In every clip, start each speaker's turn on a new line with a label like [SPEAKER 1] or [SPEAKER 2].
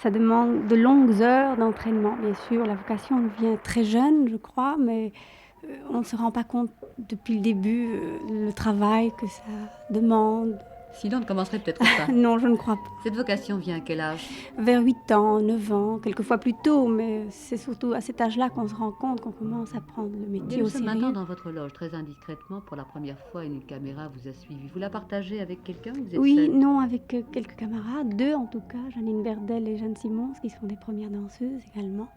[SPEAKER 1] Ça demande de longues heures d'entraînement, bien sûr. La vocation nous vient très jeune, je crois, mais on ne se rend pas compte depuis le début, le travail que ça demande.
[SPEAKER 2] Sinon, on ne commencerait peut-être pas.
[SPEAKER 1] Non, je ne crois pas.
[SPEAKER 2] Cette vocation vient à quel âge?
[SPEAKER 1] Vers 8 ans, 9 ans, quelquefois plus tôt, mais c'est surtout à cet âge-là qu'on se rend compte qu'on commence à prendre le
[SPEAKER 2] Et
[SPEAKER 1] métier
[SPEAKER 2] nous
[SPEAKER 1] au
[SPEAKER 2] sommes maintenant
[SPEAKER 1] sérieux.
[SPEAKER 2] dans votre loge, très indiscrètement. Pour la première fois, une caméra vous a suivi. Vous la partagez avec quelqu'un ou vous êtes
[SPEAKER 1] Oui,
[SPEAKER 2] seule?
[SPEAKER 1] non, avec quelques camarades, 2 en tout cas, Janine Berdel et Jeanne Simons, qui sont des premières danseuses également.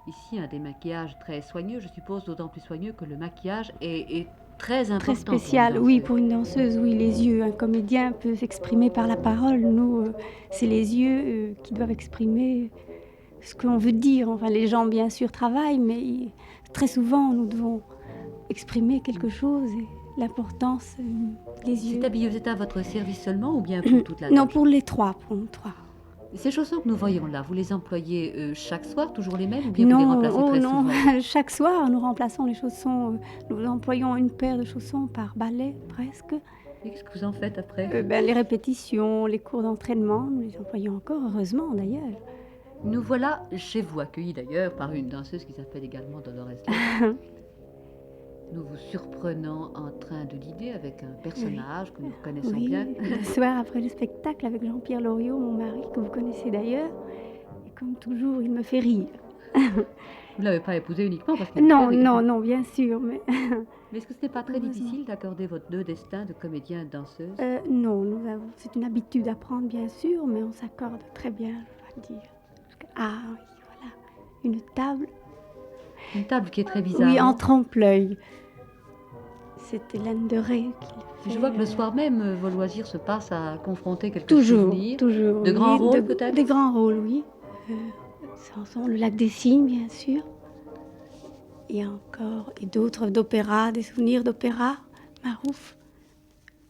[SPEAKER 2] Ici, un démaquillage très soigneux, je suppose, d'autant plus soigneux que le maquillage est très important
[SPEAKER 1] Très
[SPEAKER 2] pour une
[SPEAKER 1] spécial, oui,
[SPEAKER 2] danseuse.
[SPEAKER 1] pour une danseuse, oui, les yeux. Un comédien peut s'exprimer par la parole. Nous, c'est les yeux qui doivent exprimer ce qu'on veut dire. Enfin, les gens, bien sûr, travaillent, mais très souvent, nous devons exprimer quelque chose et l'importance des yeux.
[SPEAKER 2] Cette habilleuse est à votre service seulement ou bien pour toute la
[SPEAKER 1] Non,
[SPEAKER 2] loge?
[SPEAKER 1] pour les trois, pour nous trois.
[SPEAKER 2] Ces chaussons que nous voyons là, vous les employez chaque soir, toujours les mêmes, ou bien vous les
[SPEAKER 1] Non,
[SPEAKER 2] remplacez
[SPEAKER 1] oh
[SPEAKER 2] très
[SPEAKER 1] non,
[SPEAKER 2] souvent?
[SPEAKER 1] chaque soir, nous remplaçons les chaussons. Nous employons une paire de chaussons par ballet, presque.
[SPEAKER 2] Et qu'est-ce que vous en faites après?
[SPEAKER 1] Les répétitions, les cours d'entraînement, nous les employons encore, heureusement d'ailleurs.
[SPEAKER 2] Nous voilà chez vous, accueillis d'ailleurs par une danseuse qui s'appelle également Dolores Lopez. Nous vous surprenons en train de dîner avec un personnage que nous connaissons
[SPEAKER 1] Oui,
[SPEAKER 2] bien.
[SPEAKER 1] le soir après le spectacle avec Jean-Pierre Loriot, mon mari, que vous connaissez d'ailleurs. Et comme toujours, il me fait rire.
[SPEAKER 2] Vous ne l'avez pas épousé uniquement parce qu'il vous
[SPEAKER 1] Non,
[SPEAKER 2] fait rire.
[SPEAKER 1] non, non, bien sûr, mais
[SPEAKER 2] Mais est-ce que ce n'est pas très
[SPEAKER 1] heureusement.
[SPEAKER 2] difficile d'accorder votre deux destins de comédien et de danseuse?
[SPEAKER 1] Non, c'est une habitude à prendre, bien sûr, mais on s'accorde très bien, je dois dire. Ah oui, voilà, une table.
[SPEAKER 2] Une table qui est très bizarre.
[SPEAKER 1] Oui, en
[SPEAKER 2] non?
[SPEAKER 1] trompe-l'œil. C'est Hélène de Ré qui le fait.
[SPEAKER 2] Je vois que le soir même, vos loisirs se passent à confronter quelques
[SPEAKER 1] Toujours,
[SPEAKER 2] souvenirs.
[SPEAKER 1] toujours.
[SPEAKER 2] De grands
[SPEAKER 1] oui,
[SPEAKER 2] rôles, peut-être?
[SPEAKER 1] Des grands rôles, oui. Ce sont le Lac des Cygnes, bien sûr. Et d'autres d'opéra, des souvenirs d'opéra, Marouf,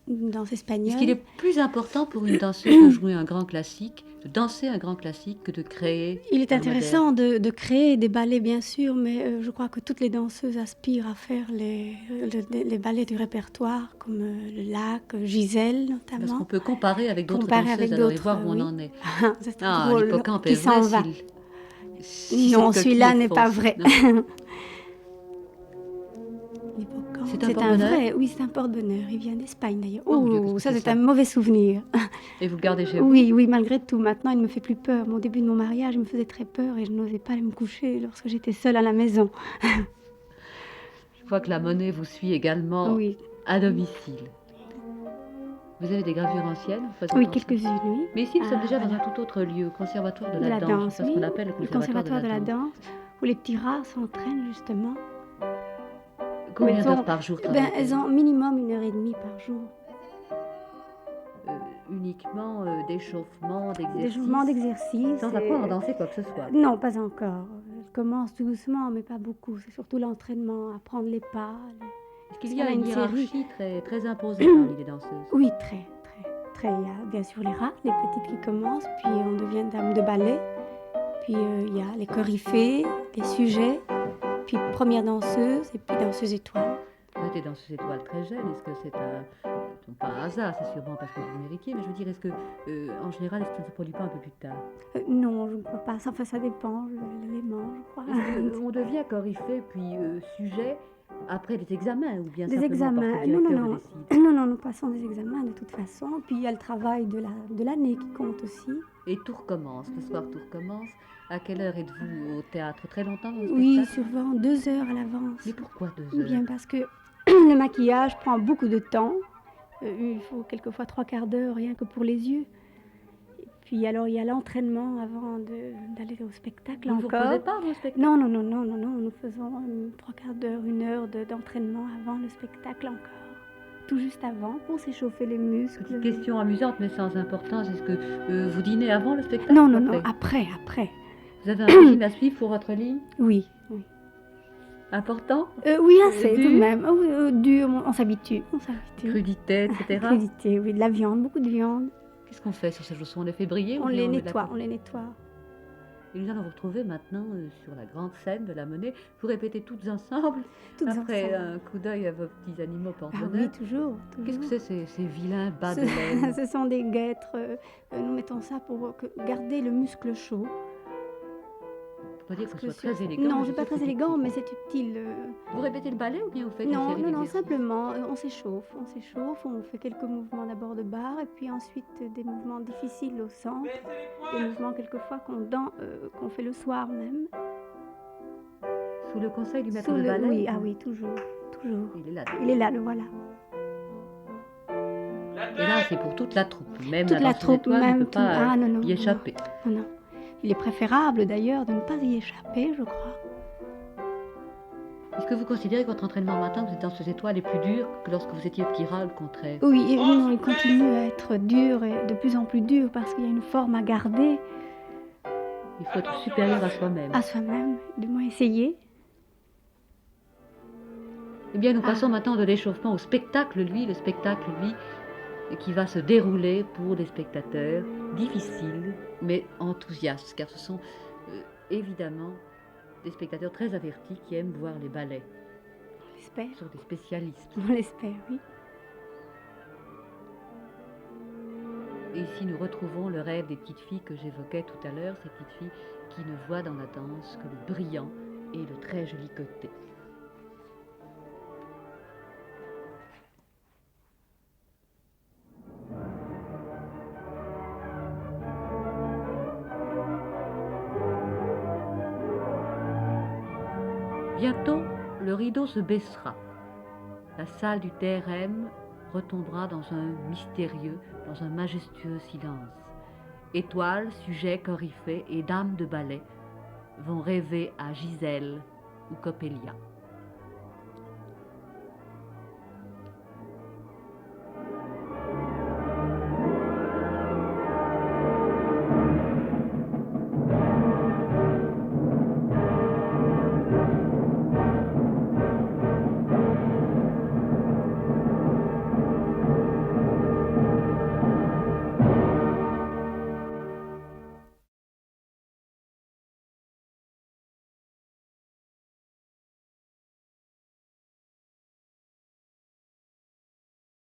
[SPEAKER 1] une danse espagnole.
[SPEAKER 2] Est-ce qu'il est plus important pour une danseuse de jouer un grand classique, de danser un grand classique, que de créer
[SPEAKER 1] Il est
[SPEAKER 2] un
[SPEAKER 1] intéressant de créer des ballets, bien sûr, mais je crois que toutes les danseuses aspirent à faire les ballets du répertoire, comme le Lac, Gisèle notamment.
[SPEAKER 2] Parce qu'on peut comparer avec d'autres
[SPEAKER 1] Comparer
[SPEAKER 2] danseuses,
[SPEAKER 1] avec
[SPEAKER 2] alors et
[SPEAKER 1] d'autres,
[SPEAKER 2] voir où
[SPEAKER 1] oui.
[SPEAKER 2] on en est.
[SPEAKER 1] C'est
[SPEAKER 2] Ah,
[SPEAKER 1] drôle,
[SPEAKER 2] l'hippocampe
[SPEAKER 1] qui
[SPEAKER 2] est vrai
[SPEAKER 1] s'en va.
[SPEAKER 2] si
[SPEAKER 1] Non,
[SPEAKER 2] cette
[SPEAKER 1] celui-là
[SPEAKER 2] coquille est
[SPEAKER 1] n'est pas
[SPEAKER 2] fausse.
[SPEAKER 1] vrai.
[SPEAKER 2] Non.
[SPEAKER 1] L'hippocampe,
[SPEAKER 2] C'est un
[SPEAKER 1] c'est un
[SPEAKER 2] porte-bonheur?
[SPEAKER 1] vrai, oui, c'est un porte-bonheur. Il vient d'Espagne d'ailleurs.
[SPEAKER 2] Oh, Dieu, qu'est-ce
[SPEAKER 1] Oh,
[SPEAKER 2] que
[SPEAKER 1] ça
[SPEAKER 2] c'est
[SPEAKER 1] c'est
[SPEAKER 2] ça?
[SPEAKER 1] un mauvais souvenir.
[SPEAKER 2] Et vous le gardez chez vous?
[SPEAKER 1] Oui, oui, malgré tout. Maintenant, il me fait plus peur. Au début de mon mariage, il me faisait très peur et je n'osais pas aller me coucher lorsque j'étais seule à la maison.
[SPEAKER 2] Je vois que la monnaie vous suit également
[SPEAKER 1] Oui,
[SPEAKER 2] à domicile. Vous avez des gravures anciennes? Vous faites
[SPEAKER 1] oui,
[SPEAKER 2] attention.
[SPEAKER 1] quelques-unes, oui.
[SPEAKER 2] Mais ici, nous sommes déjà dans
[SPEAKER 1] voilà.
[SPEAKER 2] un tout autre lieu, au conservatoire de
[SPEAKER 1] De
[SPEAKER 2] la
[SPEAKER 1] la
[SPEAKER 2] danse.
[SPEAKER 1] danse,
[SPEAKER 2] C'est ce
[SPEAKER 1] oui.
[SPEAKER 2] qu'on appelle
[SPEAKER 1] Le conservatoire de la danse, où les petits rats s'entraînent justement.
[SPEAKER 2] Combien
[SPEAKER 1] Mais
[SPEAKER 2] d'heures par jour travaillent-elles?
[SPEAKER 1] elles ont minimum 1h30 par jour.
[SPEAKER 2] Uniquement d'échauffement,
[SPEAKER 1] Des
[SPEAKER 2] d'exercice,
[SPEAKER 1] mouvements d'exercice.
[SPEAKER 2] sans apprendre à danser quoi que ce soit.
[SPEAKER 1] Non, pas encore. Elles commencent tout doucement, mais pas beaucoup. C'est surtout l'entraînement, apprendre les pas.
[SPEAKER 2] Est-ce qu'il
[SPEAKER 1] Parce
[SPEAKER 2] y a
[SPEAKER 1] qu'on a
[SPEAKER 2] une
[SPEAKER 1] une série.
[SPEAKER 2] hiérarchie très imposée parmi les danseuses?
[SPEAKER 1] Oui, très, très, très. Il y a bien sûr les rats, les petites qui commencent, puis on devient dame de ballet. Puis il y a les coryphées, les sujets, puis première danseuse et puis danseuse étoile.
[SPEAKER 2] Vous êtes danseuse étoile très jeune. Est-ce que c'est non pas un hasard, c'est sûrement parce que vous le méritiez, mais je veux dire, est-ce que, en général, est-ce que ça ne se produit pas un peu plus tard?
[SPEAKER 1] Non, je ne crois pas. Enfin, ça dépend, l'élément, je crois.
[SPEAKER 2] Est-ce qu'on devient coryphée puis sujet après des examens ou bien
[SPEAKER 1] Des
[SPEAKER 2] simplement
[SPEAKER 1] examens.
[SPEAKER 2] parce que le
[SPEAKER 1] Non,
[SPEAKER 2] directeur
[SPEAKER 1] non,
[SPEAKER 2] le
[SPEAKER 1] non.
[SPEAKER 2] décide?
[SPEAKER 1] Non, non, nous passons des examens de toute façon. Puis il y a le travail de l'année qui compte aussi.
[SPEAKER 2] Et tout recommence, le soir tout recommence. À quelle heure êtes-vous au théâtre? Très longtemps dans le
[SPEAKER 1] Oui,
[SPEAKER 2] spectacle?
[SPEAKER 1] souvent 2 heures à l'avance.
[SPEAKER 2] Mais pourquoi 2 heures?
[SPEAKER 1] Bien parce que le maquillage prend beaucoup de temps. Il faut quelquefois 3/4 d'heure rien que pour les yeux. Et puis alors il y a l'entraînement avant d'aller au spectacle
[SPEAKER 2] Vous ne vous
[SPEAKER 1] encore.
[SPEAKER 2] reposez pas avant le spectacle?
[SPEAKER 1] Non, non, non, non, non, non. Nous faisons 3/4 d'heure, 1 heure d'entraînement avant le spectacle encore. Tout juste avant pour s'échauffer les muscles.
[SPEAKER 2] Petite question amusante mais sans importance. Est-ce que vous dînez avant le spectacle?
[SPEAKER 1] Non,
[SPEAKER 2] ou
[SPEAKER 1] non, non,
[SPEAKER 2] après?
[SPEAKER 1] après.
[SPEAKER 2] Vous avez un régime à suivre pour votre ligne?
[SPEAKER 1] Oui, oui.
[SPEAKER 2] Important?
[SPEAKER 1] Oui, assez tout de
[SPEAKER 2] Dur?
[SPEAKER 1] même. Oui, dur, on s'habitue.
[SPEAKER 2] Crudité, etc.
[SPEAKER 1] Crudité, oui, de la viande, beaucoup de viande.
[SPEAKER 2] Qu'est-ce qu'on fait sur ces chaussons? On les fait briller ou
[SPEAKER 1] On
[SPEAKER 2] bien
[SPEAKER 1] les
[SPEAKER 2] met de la
[SPEAKER 1] nettoie,
[SPEAKER 2] colle?
[SPEAKER 1] on les nettoie.
[SPEAKER 2] Et nous allons vous retrouver maintenant sur la grande scène de la Monnaie. Vous répétez toutes ensemble,
[SPEAKER 1] Toutes
[SPEAKER 2] après
[SPEAKER 1] ensemble.
[SPEAKER 2] un coup d'œil à vos petits animaux
[SPEAKER 1] Ah
[SPEAKER 2] porte-bonheur.
[SPEAKER 1] oui, toujours,
[SPEAKER 2] Qu'est-ce que
[SPEAKER 1] toujours.
[SPEAKER 2] c'est ces vilains bas
[SPEAKER 1] Ce,
[SPEAKER 2] de laine?
[SPEAKER 1] ce sont des guêtres. Nous mettons ça pour garder le muscle chaud.
[SPEAKER 2] Faut pas dire que
[SPEAKER 1] Parce
[SPEAKER 2] ce
[SPEAKER 1] que
[SPEAKER 2] soit très élégant.
[SPEAKER 1] non,
[SPEAKER 2] mais
[SPEAKER 1] c'est
[SPEAKER 2] je
[SPEAKER 1] pas
[SPEAKER 2] sais que
[SPEAKER 1] très
[SPEAKER 2] c'est
[SPEAKER 1] élégant,
[SPEAKER 2] utile.
[SPEAKER 1] mais c'est utile.
[SPEAKER 2] Vous répétez le ballet ou bien vous faites une
[SPEAKER 1] Non,
[SPEAKER 2] série
[SPEAKER 1] non, non,
[SPEAKER 2] d'exercices?
[SPEAKER 1] simplement, on s'échauffe, on fait quelques mouvements d'abord de barre, et puis ensuite des mouvements difficiles au centre, des mouvements quelquefois qu'on fait le soir même.
[SPEAKER 2] Sous le conseil du maître
[SPEAKER 1] Sous
[SPEAKER 2] de
[SPEAKER 1] le,
[SPEAKER 2] ballet?
[SPEAKER 1] oui, ah oui, toujours, toujours.
[SPEAKER 2] Il est là.
[SPEAKER 1] Il est là, le voilà.
[SPEAKER 2] Et là, c'est pour toute la troupe. Même
[SPEAKER 1] Toute
[SPEAKER 2] la
[SPEAKER 1] la
[SPEAKER 2] danseuse
[SPEAKER 1] troupe,
[SPEAKER 2] étoile ne
[SPEAKER 1] même
[SPEAKER 2] peut
[SPEAKER 1] tout.
[SPEAKER 2] pas
[SPEAKER 1] Ah non, non,
[SPEAKER 2] y
[SPEAKER 1] non,
[SPEAKER 2] échapper.
[SPEAKER 1] non, non. Il est préférable d'ailleurs de ne pas y échapper, je crois.
[SPEAKER 2] Est-ce que vous considérez que votre entraînement matin, vous êtes danseuse étoile, est plus dur que lorsque vous étiez petit rat, le contraire?
[SPEAKER 1] Oui, et non, il continue à être dur et de plus en plus dur parce qu'il y a une forme à garder
[SPEAKER 2] Il faut être supérieur à soi-même.
[SPEAKER 1] à soi-même, du moins essayer.
[SPEAKER 2] Eh bien, nous passons maintenant de l'échauffement au spectacle, lui, le spectacle, lui, qui va se dérouler pour des spectateurs difficiles, mais enthousiastes, car ce sont évidemment des spectateurs très avertis qui aiment voir les ballets.
[SPEAKER 1] On l'espère.
[SPEAKER 2] Ce sont des spécialistes.
[SPEAKER 1] On l'espère, oui.
[SPEAKER 2] Et ici, nous retrouvons le rêve des petites filles que j'évoquais tout à l'heure, ces petites filles qui ne voient dans la danse que le brillant et le très joli côté. Bientôt, le rideau se baissera. La salle du TRM retombera dans un mystérieux, dans un majestueux silence. Étoiles, sujets, coryphées et dames de ballet vont rêver à Gisèle ou Coppelia.